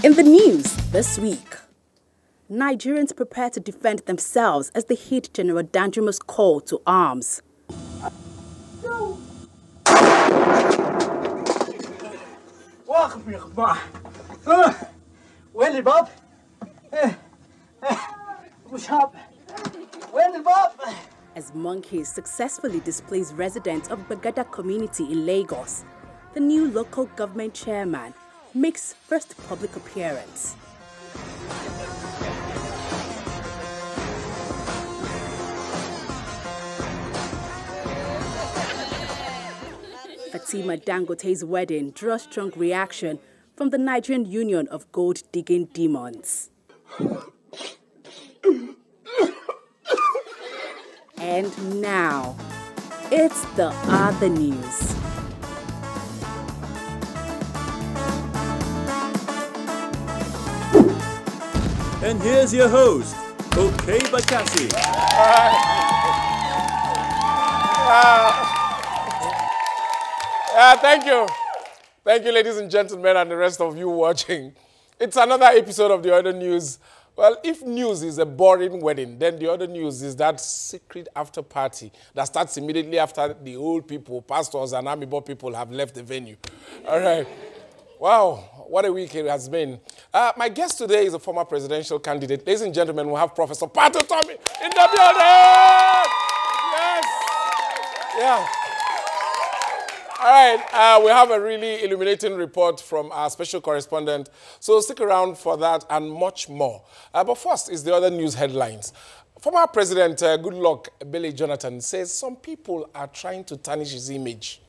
In the news this week, Nigerians prepare to defend themselves as they heed General Danjuma's call to arms. As monkeys successfully displace residents of Bagada community in Lagos, the new local government chairman makes first public appearance. Fatima Dangote's wedding draws strong reaction from the Nigerian Union of Gold-Digging Demons. And now, it's the other news. And here's your host, Okey Bakassi. Thank you. Thank you, ladies and gentlemen, and the rest of you watching. It's another episode of The Other News. Well, if news is a boring wedding, then the other news is that secret after party that starts immediately after the old people, pastors and army boy people have left the venue. All right. Wow, what a week it has been. My guest today is a former presidential candidate. Ladies and gentlemen, we have Professor Utomi in the building! Yes! Yeah. All right, we have a really illuminating report from our special correspondent, so stick around for that and much more. But first is the other news headlines. Former President Goodluck Ebele Jonathan says some people are trying to tarnish his image.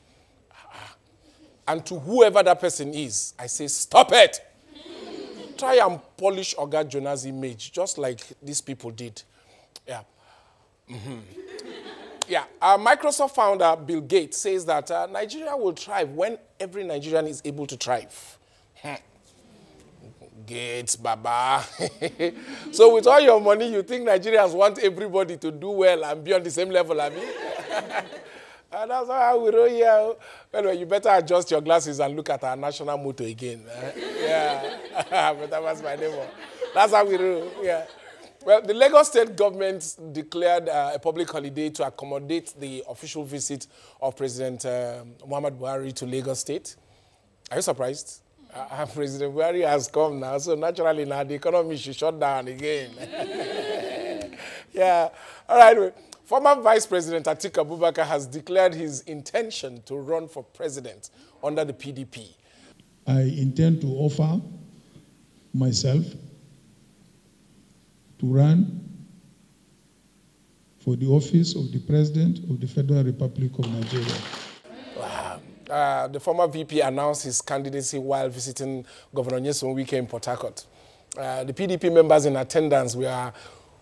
And to whoever that person is, I say, stop it! Try and polish Oga Jonah's image, just like these people did. Yeah. Yeah, Microsoft founder Bill Gates says that Nigeria will thrive when every Nigerian is able to thrive. Gates, Baba. So with all your money, you think Nigerians want everybody to do well and be on the same level, I mean? And that's how we roll here. Anyway, you better adjust your glasses and look at our national motto again. Yeah, but that was my neighbor. That's how we roll, yeah. Well, the Lagos state government declared a public holiday to accommodate the official visit of President Muhammad Buhari to Lagos state. Are you surprised? President Buhari has come now, so naturally now the economy should shut down again. Yeah, all right. Former Vice President Atiku Abubakar has declared his intention to run for president under the PDP. I intend to offer myself to run for the office of the President of the Federal Republic of Nigeria. Wow. The former VP announced his candidacy while visiting Governor Nyesom Wike in Port Harcourt. The PDP members in attendance were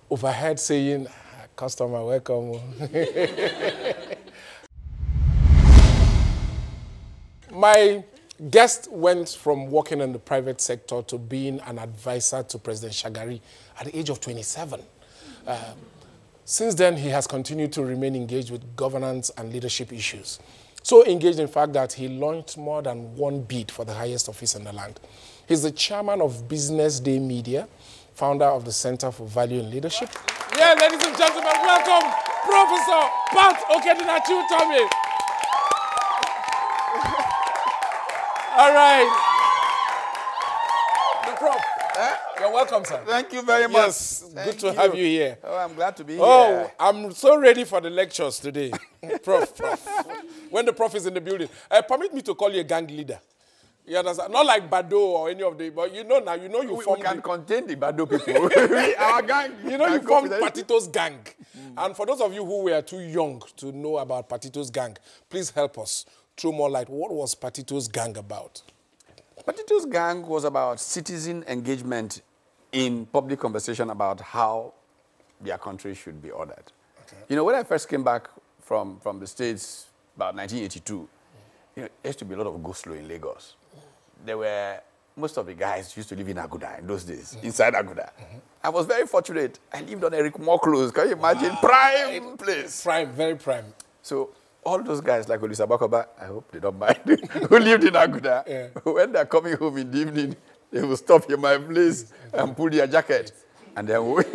overheard saying, "Customer, welcome." My guest went from working in the private sector to being an advisor to President Shagari at the age of 27. Since then, he has continued to remain engaged with governance and leadership issues. So engaged, in fact, that he launched more than one bid for the highest office in the land. He's the chairman of Business Day Media, founder of the Center for Value in Leadership. Yeah, ladies and gentlemen, welcome Professor Utomi. All right. The Prof. You're welcome, sir. Thank you very much. Yes, good to have you here. Oh, I'm glad to be here. Oh, I'm so ready for the lectures today. Prof. When the Prof is in the building. Permit me to call you a gang leader. You understand? Not like Bado or any of the, but you know now, you formed... We can contain the Bado people. Our gang. You know, you formed Patito's gang. And for those of you who were too young to know about Patito's gang, please help us throw more light. What was Patito's gang about? Patito's gang was about citizen engagement in public conversation about how their country should be ordered. Okay. You know, when I first came back from the States about 1982, you know, there used to be a lot of go-slow in Lagos. There were, most of the guys used to live in Aguda in those days, inside Aguda. I was very fortunate. I lived on Eric Moore Close. Can you imagine? Prime place. Prime, very prime. So all those guys like Olisa Bakoba, I hope they don't mind, who lived in Aguda, when they're coming home in the evening, They will stop in my place and pull their jacket. And then wait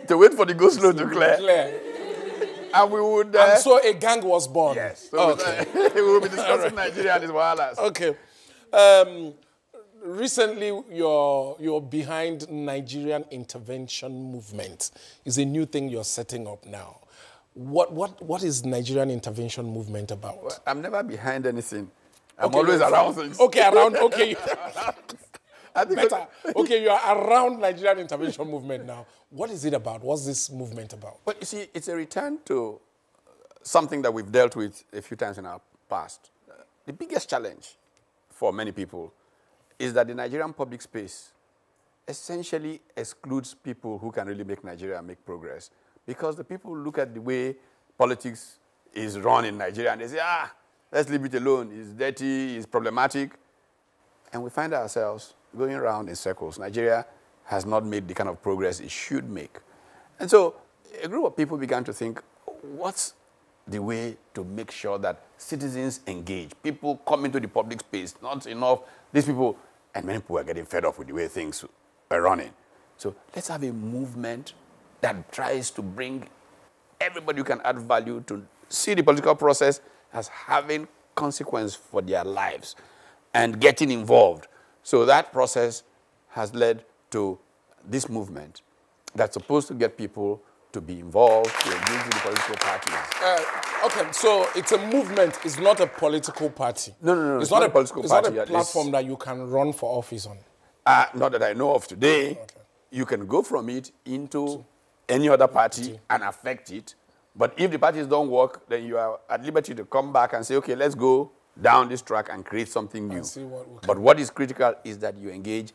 to wait for the go-slow to clear. And we would... and so a gang was born? Yes. So we will be discussing Nigeria and its wahalas. Okay. Recently, you're behind Nigerian intervention movement. It's a new thing you're setting up now. What is Nigerian intervention movement about? Well, I'm never behind anything. I'm always around things. Okay, around. Okay. I think Better. Okay, you are around Nigerian intervention movement now. What is it about? What's this movement about? Well, you see, it's a return to something that we've dealt with a few times in our past. The biggest challenge for many people is that the Nigerian public space essentially excludes people who can really make Nigeria make progress. Because the people look at the way politics is run in Nigeria and they say, let's leave it alone. It's dirty, it's problematic. And we find ourselves going around in circles. Nigeria has not made the kind of progress it should make. And so a group of people began to think, what's the way to make sure that citizens engage? People come into the public space, not enough. These people, and many people are getting fed up with the way things are running. So let's have a movement that tries to bring everybody who can add value to see the political process as having consequence for their lives and getting involved. So that process has led to this movement that's supposed to get people to be involved, to engage with the political parties. Okay, so it's a movement. It's not a political party. No. It's not a political party. It's not a platform that you can run for office on. Not that I know of today. Okay. You can go from it into any other party and affect it. But if the parties don't work, then you are at liberty to come back and say, okay, let's go down this track and create something new. But what is critical is that you engage.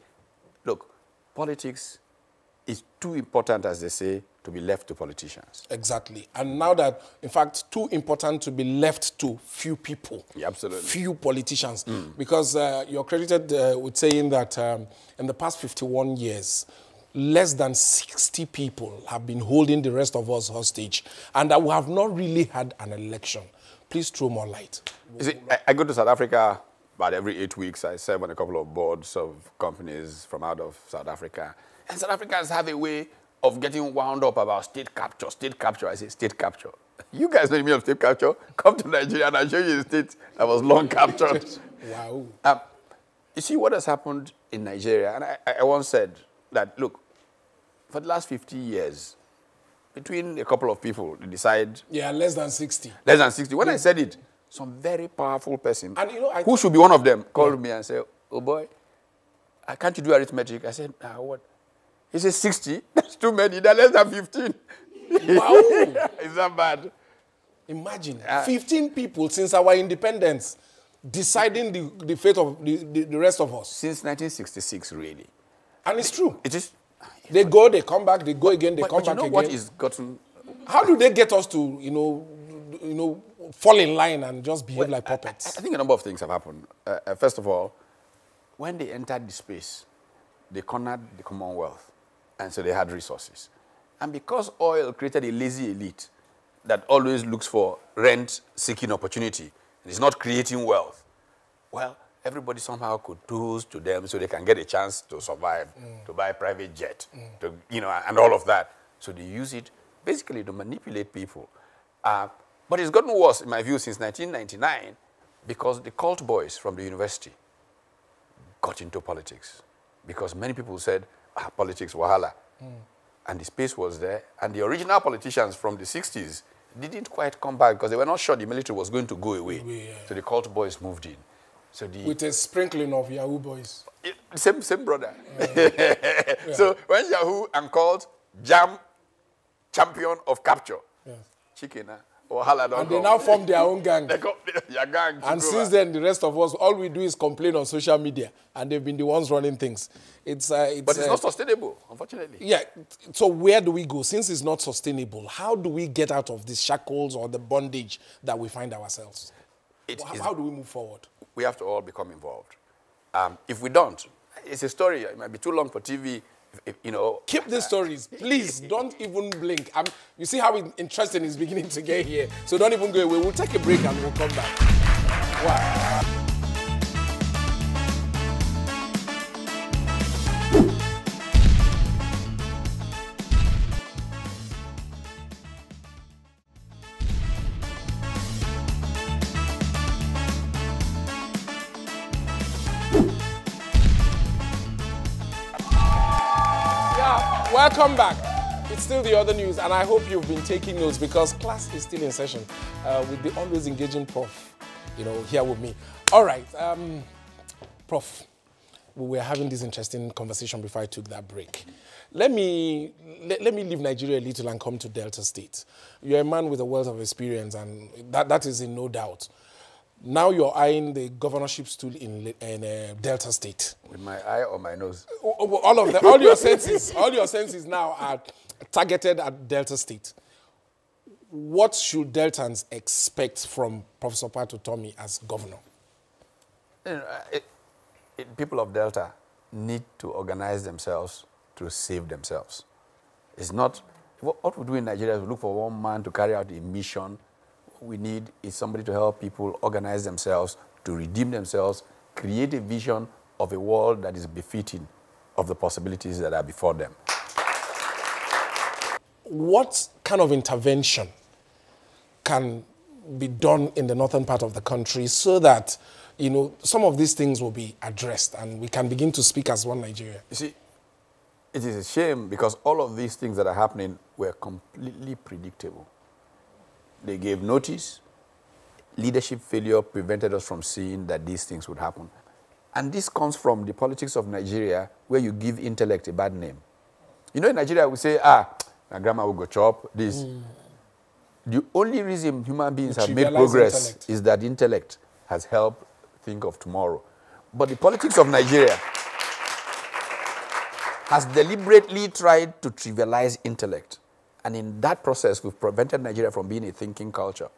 Look, politics is too important, as they say, to be left to politicians. Exactly. And now that, in fact, too important to be left to few people. Yeah, absolutely. Few politicians. Because you're credited with saying that in the past 51 years, less than 60 people have been holding the rest of us hostage, and that we have not really had an election. Please throw more light. You see, I go to South Africa about every 8 weeks. I serve on a couple of boards of companies from out of South Africa. And South Africans have a way of getting wound up about state capture. State capture. I say state capture. You guys know the meaning of state capture? Come to Nigeria and I'll show you a state that was long captured. Wow. You see what has happened in Nigeria? And I once said that, look, for the last 50 years, between a couple of people, they decide... Yeah, less than 60. Less than 60. When I said it, some very powerful person, and you know, who should be one of them, called me and said, oh boy, can't you do arithmetic? I said, what? He said, 60? That's too many. They're less than 15. Wow. Is that bad? Imagine, 15 people since our independence deciding the fate of the rest of us. Since 1966, really. And it's true. It is. They go, they come back, they go again, they come back again. What is gotten... How do they get us to, you know, fall in line and just behave like puppets? I think a number of things have happened. First of all, when they entered the space, they cornered the Commonwealth, and so they had resources. And because oil created a lazy elite that always looks for rent-seeking opportunity, and is not creating wealth, well, everybody somehow could toast to them so they can get a chance to survive, to buy a private jet, to, and all of that. So they use it basically to manipulate people. But it's gotten worse, in my view, since 1999, because the cult boys from the university got into politics. Because many people said, politics, wahala. And the space was there. And the original politicians from the 60s didn't quite come back because they were not sure the military was going to go away. So the cult boys moved in. So with a sprinkling of Yahoo boys. Same brother. So when Yahoo and cult jam champion of capture, chicken, and they now form their own gang. Your gang. And since then, the rest of us, all we do is complain on social media, and they've been the ones running things. But it's not sustainable, unfortunately. Yeah. So where do we go? Since it's not sustainable, how do we get out of these shackles or the bondage that we find ourselves? How do we move forward? We have to all become involved. If we don't, it's a story. It might be too long for TV. Keep these stories, please. Don't even blink. You see how interesting is beginning to get here. So don't even go away. We'll take a break and we'll come back. Wow. Welcome back. It's still the other news, and I hope you've been taking notes because class is still in session with the always engaging Prof, here with me. All right, Prof, we were having this interesting conversation before I took that break. Let me leave Nigeria a little and come to Delta State. You're a man with a wealth of experience, and that is in no doubt. Now you're eyeing the governorship stool in Delta State. With my eye or my nose? All of them. All your senses now are targeted at Delta State. What should Deltans expect from Professor Pat Utomi as governor? People of Delta need to organize themselves to save themselves. It's not, what we do in Nigeria is we look for one man to carry out a mission. What we need is somebody to help people organize themselves, to redeem themselves, create a vision of a world that is befitting of the possibilities that are before them. What kind of intervention can be done in the northern part of the country so that, some of these things will be addressed and we can begin to speak as one Nigeria? You see, it is a shame because all of these things that are happening were completely predictable. They gave notice. Leadership failure prevented us from seeing that these things would happen. And this comes from the politics of Nigeria where you give intellect a bad name. In Nigeria we say, my grandma will go chop this. The only reason human beings have made progress is that intellect has helped think of tomorrow. But the politics of Nigeria has deliberately tried to trivialize intellect. And in that process, we've prevented Nigeria from being a thinking culture.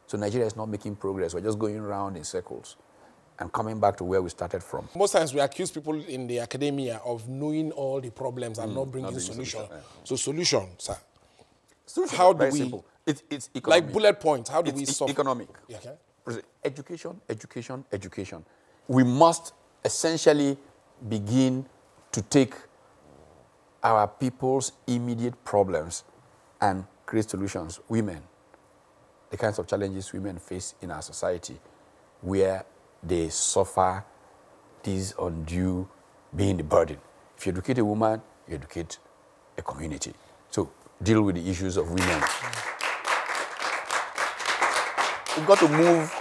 So Nigeria is not making progress. We're just going around in circles and coming back to where we started from. Most times we accuse people in the academia of knowing all the problems and not bringing solutions. So solution, sir. How do we... Simple. It's economic. Like bullet points, how do we solve? Economic. Yeah, okay. Education, education, education. We must essentially begin to take our people's immediate problems and create solutions. Women, the kinds of challenges women face in our society where they suffer this undue being the burden. If you educate a woman, you educate a community. So deal with the issues of women. We've got to move.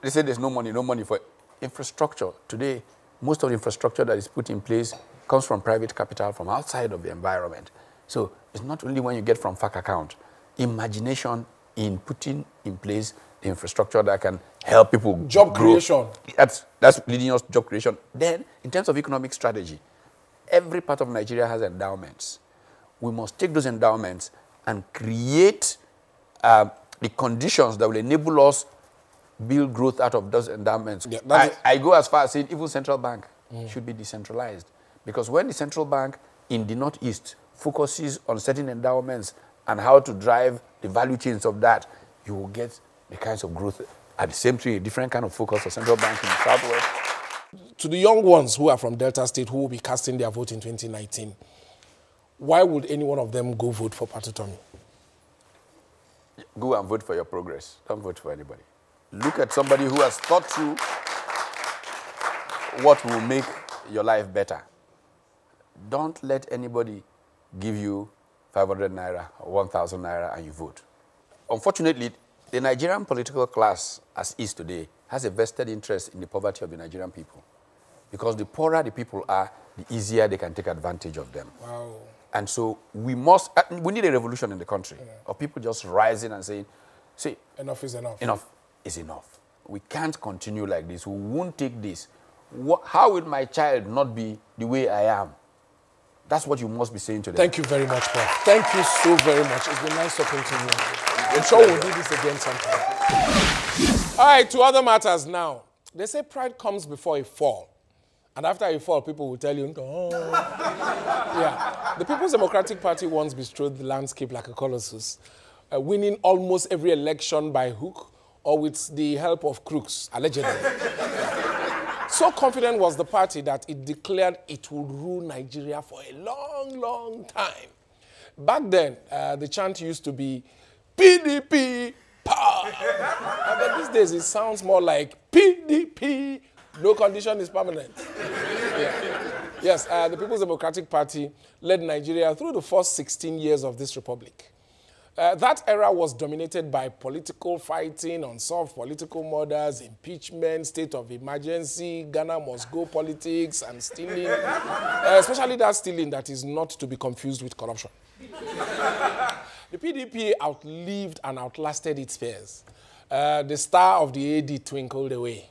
They say there's no money for infrastructure. Today, most of the infrastructure that is put in place comes from private capital from outside of the environment. So it's not only when you get from FAC account, imagination in putting in place the infrastructure that can help people Job grow. creation. That's leading us to job creation. Then, in terms of economic strategy, every part of Nigeria has endowments. We must take those endowments and create the conditions that will enable us build growth out of those endowments. Yeah, I go as far as saying even central bank should be decentralized. Because when the central bank in the Northeast focuses on certain endowments and how to drive the value chains of that, you will get the kinds of growth. At the same time, a different kind of focus for central bank in the Southwest. To the young ones who are from Delta State who will be casting their vote in 2019, why would any one of them go vote for Pat Utomi? Go and vote for your progress. Don't vote for anybody. Look at somebody who has thought through what will make your life better. Don't let anybody give you 500 naira or 1,000 naira and you vote. Unfortunately, the Nigerian political class, as is today, has a vested interest in the poverty of the Nigerian people. Because the poorer the people are, the easier they can take advantage of them. Wow. And so we need a revolution in the country of people just rising and saying, see, enough is enough. Enough is enough. We can't continue like this. We won't take this. How will my child not be the way I am? That's what you must be saying to them. Thank you very much, Prof. Thank you so very much. It's been nice talking to you. I'm sure we'll do this again sometime. All right, to other matters now. They say pride comes before a fall. And after a fall, people will tell you, oh. Yeah. The People's Democratic Party once bestrode the landscape like a colossus, winning almost every election by hook or with the help of crooks, allegedly. So confident was the party that it declared it would rule Nigeria for a long, long time. Back then, the chant used to be, PDP, power. But these days, it sounds more like PDP, no condition is permanent. Yeah. Yes, the People's Democratic Party led Nigeria through the first 16 years of this republic. That era was dominated by political fighting, unsolved political murders, impeachment, state of emergency, Ghana must go politics, and stealing, especially that stealing that is not to be confused with corruption. The PDP outlived and outlasted its peers. The star of the AD twinkled away,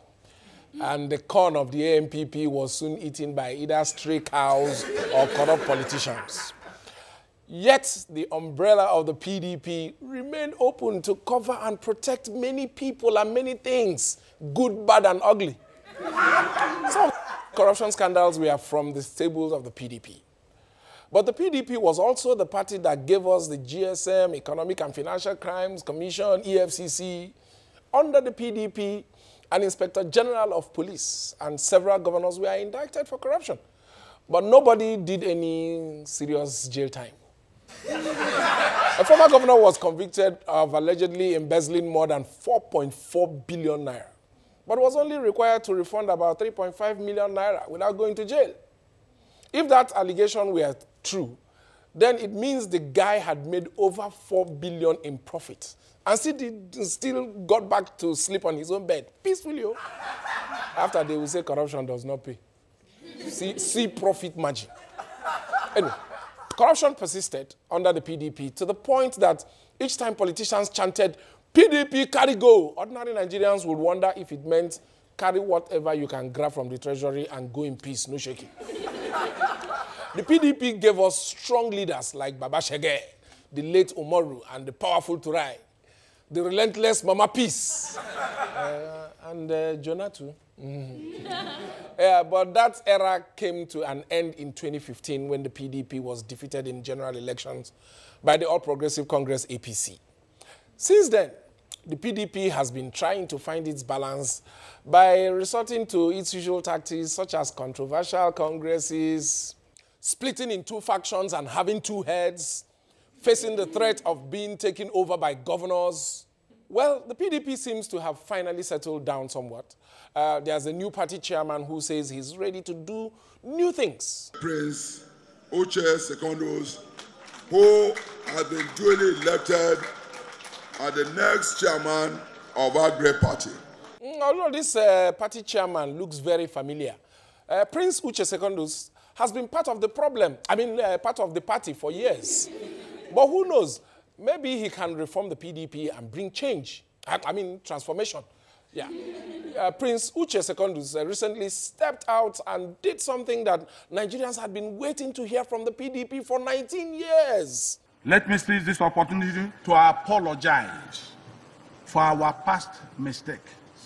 and the corn of the AMPP was soon eaten by either stray cows or corrupt politicians. Yet, the umbrella of the PDP remained open to cover and protect many people and many things, good, bad, and ugly. Some corruption scandals were from the stables of the PDP. But the PDP was also the party that gave us the GSM, Economic and Financial Crimes Commission, EFCC. Under the PDP, an Inspector General of Police and several governors were indicted for corruption. But nobody did any serious jail time. A former governor was convicted of allegedly embezzling more than 4.4 billion naira, but was only required to refund about 3.5 million naira without going to jail. If that allegation were true, then it means the guy had made over 4 billion in profit and still got back to sleep on his own bed peacefully. After they will say corruption does not pay. See profit margin. Anyway, corruption persisted under the PDP to the point that each time politicians chanted, PDP carry go, ordinary Nigerians would wonder if it meant carry whatever you can grab from the treasury and go in peace, no shaking. The PDP gave us strong leaders like Baba Shege, the late Umaru, and the powerful Turai, the relentless Mama Peace, and Jonah too. Yeah, but that era came to an end in 2015 when the PDP was defeated in general elections by the All Progressive Congress, APC. Since then, the PDP has been trying to find its balance by resorting to its usual tactics such as controversial congresses, splitting in two factions and having two heads, facing the threat of being taken over by governors. Well, the PDP seems to have finally settled down somewhat. There's a new party chairman who says he's ready to do new things. Prince Uche Secondos, who has been duly elected as the next chairman of our great party. Although this party chairman looks very familiar, Prince Uche Secondos has been part of the problem, part of the party for years. But who knows? Maybe he can reform the PDP and bring change. Transformation. Yeah. Prince Uche Secondus recently stepped out and did something that Nigerians had been waiting to hear from the PDP for 19 years. Let me seize this opportunity to apologize for our past mistake.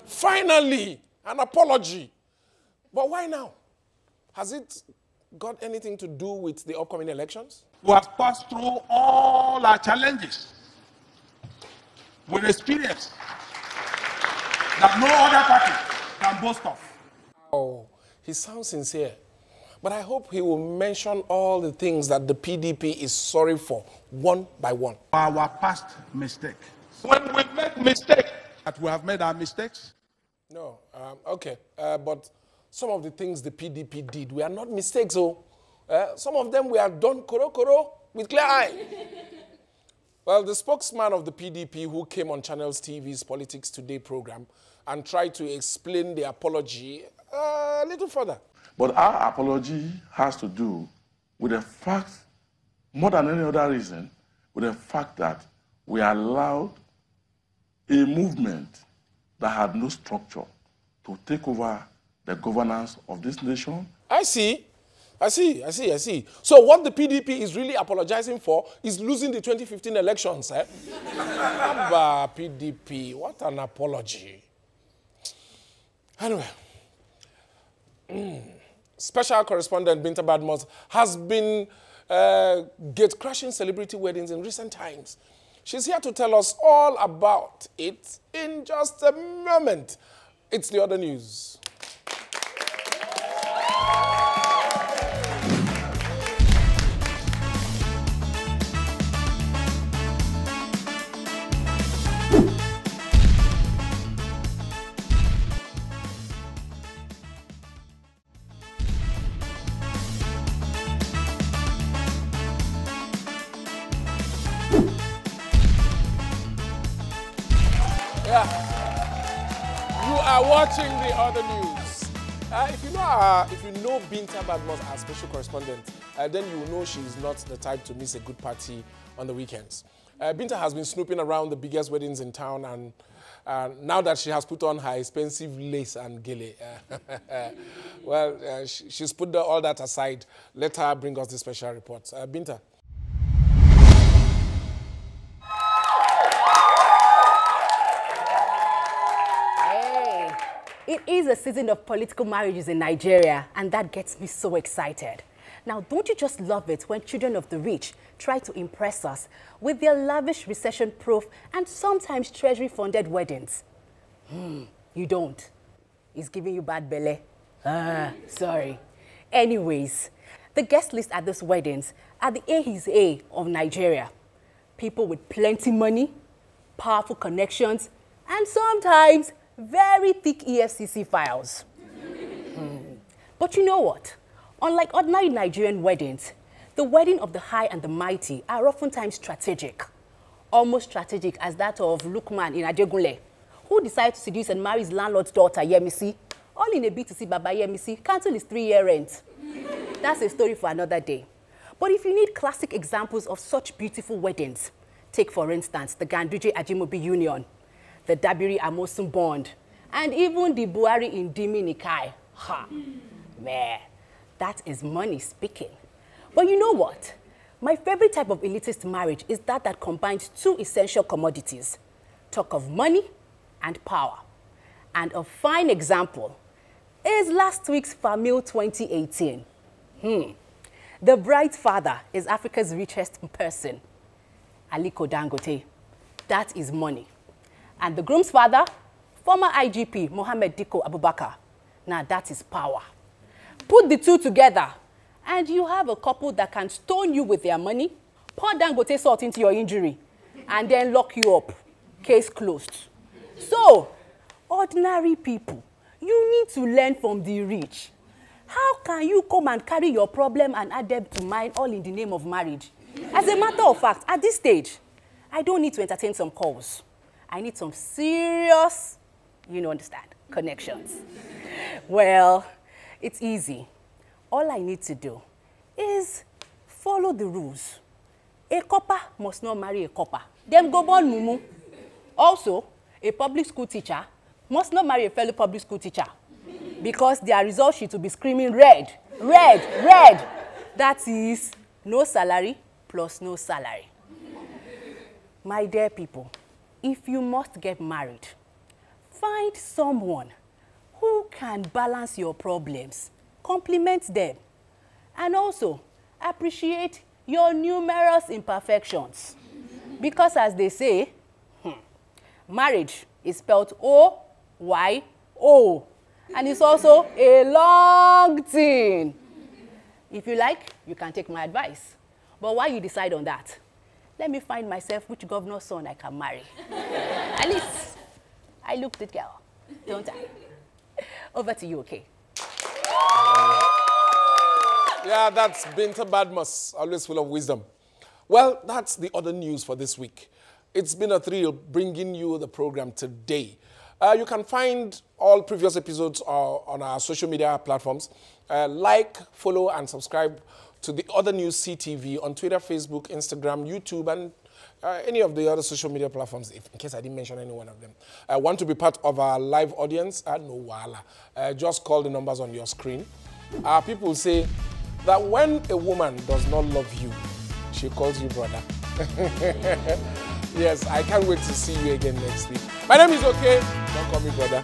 Finally, an apology. But why now? Has it got anything to do with the upcoming elections? We have passed through all our challenges with experience that no other party can boast of. Oh, he sounds sincere. But I hope he will mention all the things that the PDP is sorry for, one by one. Our past mistake. When we make mistakes, that we have made our mistakes? No, okay. But some of the things the PDP did were not mistakes, some of them were done koro with clear eye. Well, the spokesman of the PDP who came on Channels TV's Politics Today program and tried to explain the apology a little further. But our apology has to do with the fact, more than any other reason, with the fact that we allowed a movement that had no structure to take over the governance of this nation. I see. So what the PDP is really apologizing for is losing the 2015 elections, Abba, PDP, what an apology. Anyway, special correspondent Binta Bhadmus has been gate-crashing celebrity weddings in recent times. She's here to tell us all about it in just a moment. It's the other news. You are watching the other news. If you know Binta Bhadmus, our special correspondent, then you will know she is not the type to miss a good party on the weekends. Binta has been snooping around the biggest weddings in town, and now that she has put on her expensive lace and gele, she's put all that aside. Let her bring us the special reports. Binta. It is a season of political marriages in Nigeria, and that gets me so excited. Now, don't you just love it when children of the rich try to impress us with their lavish recession-proof and sometimes treasury-funded weddings? You don't. It's giving you bad belly. Sorry. Anyways, the guest list at these weddings are the A of Nigeria. People with plenty money, powerful connections, and sometimes very thick EFCC files. But you know what? Unlike ordinary Nigerian weddings, the wedding of the high and the mighty are oftentimes strategic. Almost strategic as that of Lukman in Ajegunle, who decided to seduce and marry his landlord's daughter, Yemisi, all in a bid to see Baba Yemisi cancel his 3-year rent. That's a story for another day. But if you need classic examples of such beautiful weddings, take for instance the Ganduje Ajimobi Union, the Dabiri Amosun Bond, and even the Buhari Indimi Nikai. Meh, that is money speaking. But you know what? My favorite type of elitist marriage is that combines two essential commodities. Talk of money and power. And a fine example is last week's Famil 2018. The bride's father is Africa's richest person, Aliko Dangote. That is money. And the groom's father, former IGP Mohammed Diko Abubakar. Now that is power. Put the two together, and you have a couple that can stone you with their money, pour Dangote salt into your injury, and then lock you up. Case closed. So, ordinary people, you need to learn from the rich. How can you come and carry your problem and add them to mine all in the name of marriage? As a matter of fact, at this stage, I don't need to entertain some calls. I need some serious, connections. Well, it's easy. All I need to do is follow the rules. A copper must not marry a copper. Them go born mumu. Also, a public school teacher must not marry a fellow public school teacher because their result sheet will be screaming red, red, red. That is no salary plus no salary. My dear people, if you must get married, find someone who can balance your problems, compliment them, and also appreciate your numerous imperfections. Because as they say, marriage is spelled O-Y-O, and it's also a long thing. If you like, you can take my advice. But while you decide on that, let me find myself which governor's son I can marry. At least, I look the girl, don't I? Over to you, okay? Yeah, that's Binta Bhadmus, always full of wisdom. Well, that's the other news for this week. It's been a thrill bringing you the program today. You can find all previous episodes on our social media platforms. Like, follow, and subscribe to the Other News CTV on Twitter, Facebook, Instagram, YouTube, and any of the other social media platforms, in case I didn't mention any one of them. Want to be part of our live audience? No wala. Just call the numbers on your screen. People say that when a woman does not love you, she calls you brother. Yes, I can't wait to see you again next week. My name is Okey. Don't call me brother.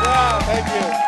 Yeah, thank you.